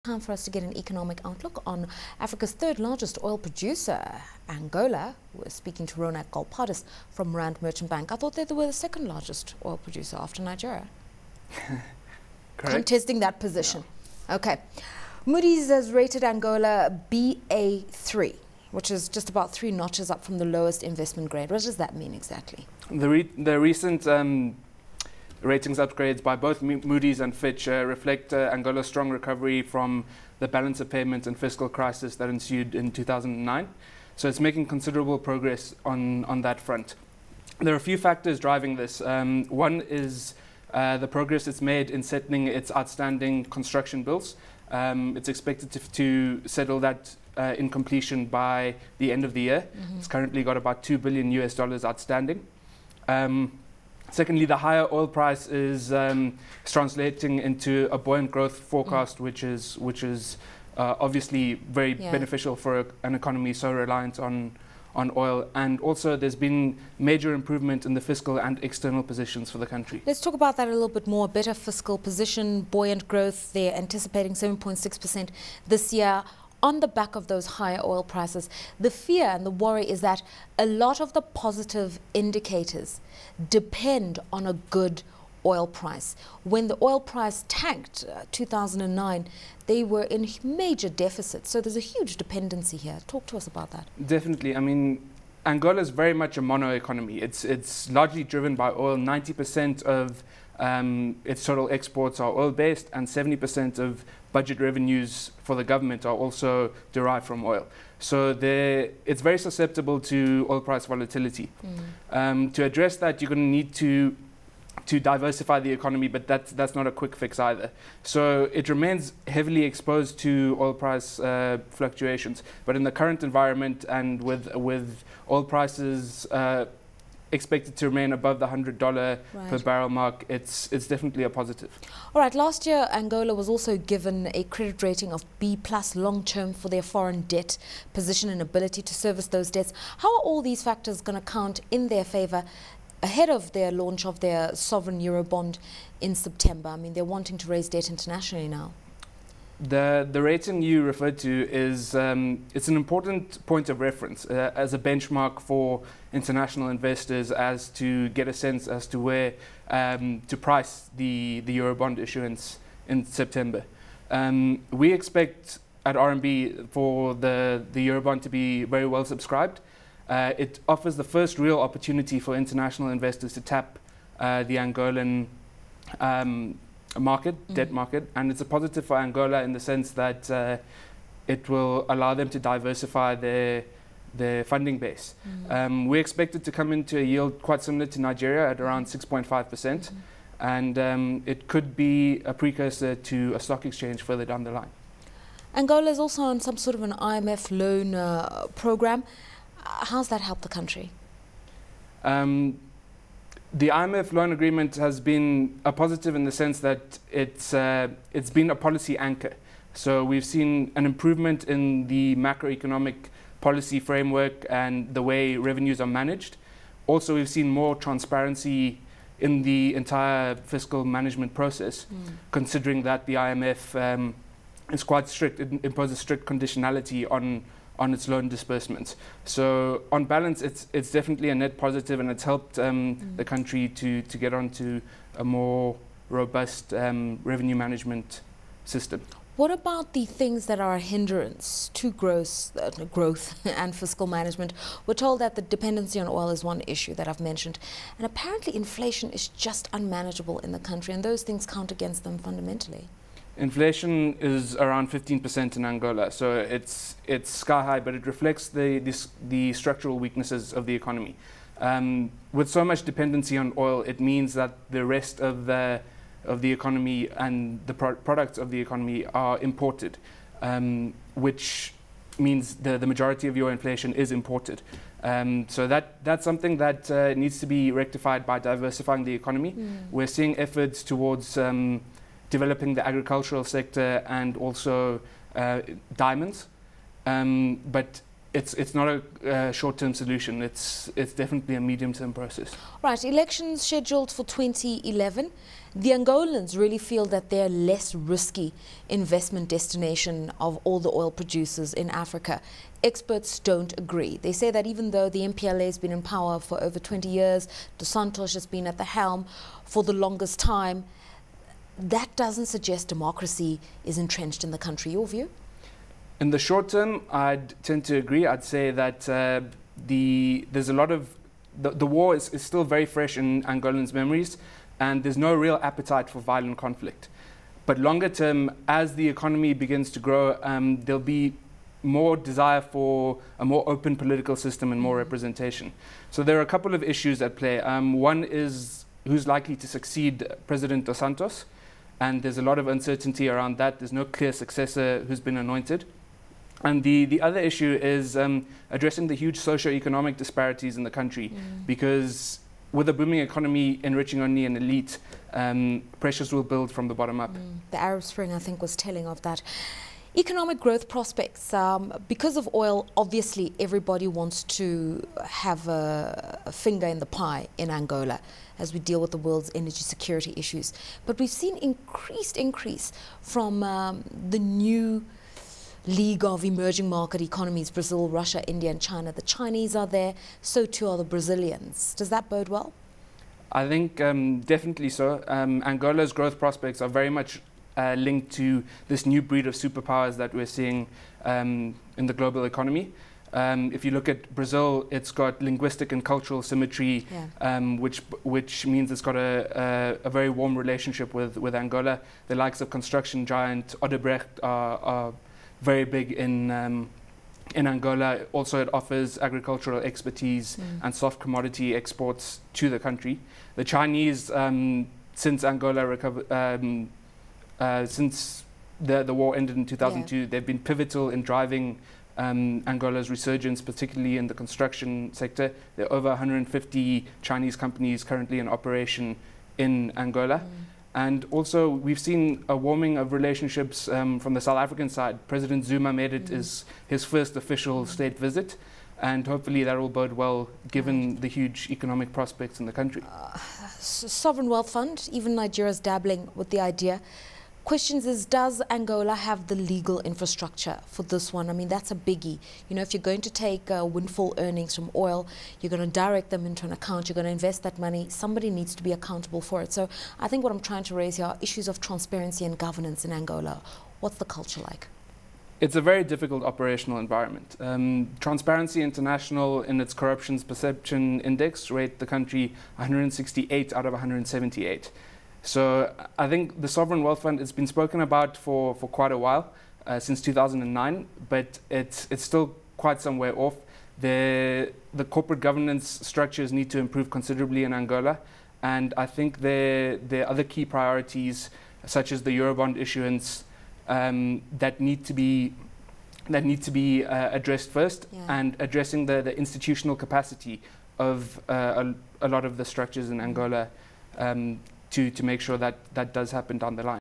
Time for us to get an economic outlook on Africa's third largest oil producer, Angola. We're speaking to Ronak Gopaldas from Rand Merchant Bank. I thought they were the second largest oil producer after Nigeria. Contesting that position. No. Okay. Moody's has rated Angola BA3, which is just about 3 notches up from the lowest investment grade. What does that mean exactly? The recent ratings upgrades by both Moody's and Fitch reflect Angola's strong recovery from the balance of payments and fiscal crisis that ensued in 2009. So it's making considerable progress on that front. There are a few factors driving this. One is the progress it's made in settling its outstanding construction bills. It's expected to settle that in completion by the end of the year. It's currently got about $2 billion outstanding. Secondly, the higher oil price is translating into a buoyant growth forecast, which is obviously very beneficial for an economy so reliant on oil. And also, there's been major improvement in the fiscal and external positions for the country. Let's talk about that a little bit more. Better fiscal position, buoyant growth. They're anticipating 7.6% this year. On the back of those higher oil prices, the fear and the worry is that a lot of the positive indicators depend on a good oil price. When the oil price tanked 2009, they were in major deficits. So there's a huge dependency here. Talk to us about that. Definitely. I mean, Angola is very much a mono economy. It's largely driven by oil. 90% of its total exports are oil-based, and 70% of budget revenues for the government are also derived from oil. So it's very susceptible to oil price volatility. To address that, you're going to need to diversify the economy, but that's not a quick fix either. So it remains heavily exposed to oil price fluctuations. But in the current environment, and with oil prices expected to remain above the $100 per barrel mark, it's definitely a positive. All right, last year Angola was also given a credit rating of B+ long-term for their foreign debt position and ability to service those debts. How are all these factors going to count in their favor ahead of their launch of their sovereign Eurobond in September? I mean, they're wanting to raise debt internationally now. The rating you referred to is it's an important point of reference as a benchmark for international investors, as to get a sense as to where to price the Eurobond issuance in September. We expect at RMB for the Eurobond to be very well subscribed. It offers the first real opportunity for international investors to tap the Angolan debt market, and it's a positive for Angola in the sense that it will allow them to diversify their funding base. We expect it to come into a yield quite similar to Nigeria at around 6.5%, and it could be a precursor to a stock exchange further down the line. Angola is also on some sort of an IMF loan program. How's that helped the country? The IMF loan agreement has been a positive in the sense that it's been a policy anchor. So we've seen an improvement in the macroeconomic policy framework and the way revenues are managed. Also, we've seen more transparency in the entire fiscal management process, considering that the IMF is quite strict. It imposes strict conditionality on its loan disbursements. So on balance, it's definitely a net positive, and it's helped the country to get onto a more robust revenue management system. What about the things that are a hindrance to growth and fiscal management? We're told that the dependency on oil is one issue that I've mentioned, and apparently inflation is just unmanageable in the country, and those things count against them fundamentally. Inflation is around 15% in Angola, so it's sky high, but it reflects the structural weaknesses of the economy. With so much dependency on oil, it means that the rest of the economy and the products of the economy are imported, which means the majority of your inflation is imported. So that's something that needs to be rectified by diversifying the economy. We're seeing efforts towards developing the agricultural sector and also diamonds. But it's not a short-term solution. It's definitely a medium-term process. Right, elections scheduled for 2011. The Angolans really feel that they're less risky investment destination of all the oil producers in Africa. Experts don't agree. They say that even though the MPLA has been in power for over 20 years, Dos Santos has been at the helm for the longest time, that doesn't suggest democracy is entrenched in the country. Your view? In the short term, I'd tend to agree. I'd say that there's a lot of the war is still very fresh in Angolans' memories, and there's no real appetite for violent conflict. But longer term, as the economy begins to grow, there'll be more desire for a more open political system and more representation. So there are a couple of issues at play. One is who's likely to succeed President Dos Santos, and there's a lot of uncertainty around that. There's no clear successor who's been anointed. And the other issue is addressing the huge socio-economic disparities in the country, because with a booming economy enriching only an elite, pressures will build from the bottom up. The Arab Spring, I think, was telling of that. Economic growth prospects. Because of oil, obviously everybody wants to have a finger in the pie in Angola as we deal with the world's energy security issues. But we've seen increase from the new League of Emerging Market Economies, Brazil, Russia, India and China. The Chinese are there, so too are the Brazilians. Does that bode well? I think definitely so. Angola's growth prospects are very much linked to this new breed of superpowers that we're seeing in the global economy. If you look at Brazil, it's got linguistic and cultural symmetry, which means it's got a very warm relationship with Angola. The likes of construction giant Odebrecht are very big in Angola. Also, it offers agricultural expertise and soft commodity exports to the country. The Chinese, since Angola recovered, since the war ended in 2002, they've been pivotal in driving Angola's resurgence, particularly in the construction sector. There are over 150 Chinese companies currently in operation in Angola. And also, we've seen a warming of relationships from the South African side. President Zuma made it his first official state visit, and hopefully that will bode well given the huge economic prospects in the country. Sovereign Wealth Fund, even Nigeria's dabbling with the idea. Questions is, does Angola have the legal infrastructure for this one? I mean, that's a biggie. You know, if you're going to take windfall earnings from oil, you're going to direct them into an account, you're going to invest that money, somebody needs to be accountable for it. So I think what I'm trying to raise here are issues of transparency and governance in Angola. What's the culture like? It's a very difficult operational environment. Transparency International, in its Corruptions Perception Index, rate the country 168 out of 178. So I think the Sovereign Wealth Fund has been spoken about for quite a while, since 2009, but it's still quite some way off. The corporate governance structures need to improve considerably in Angola, and I think there are other key priorities, such as the Eurobond issuance, that need to be addressed first, and addressing the institutional capacity of a lot of the structures in Angola, to make sure that that does happen down the line.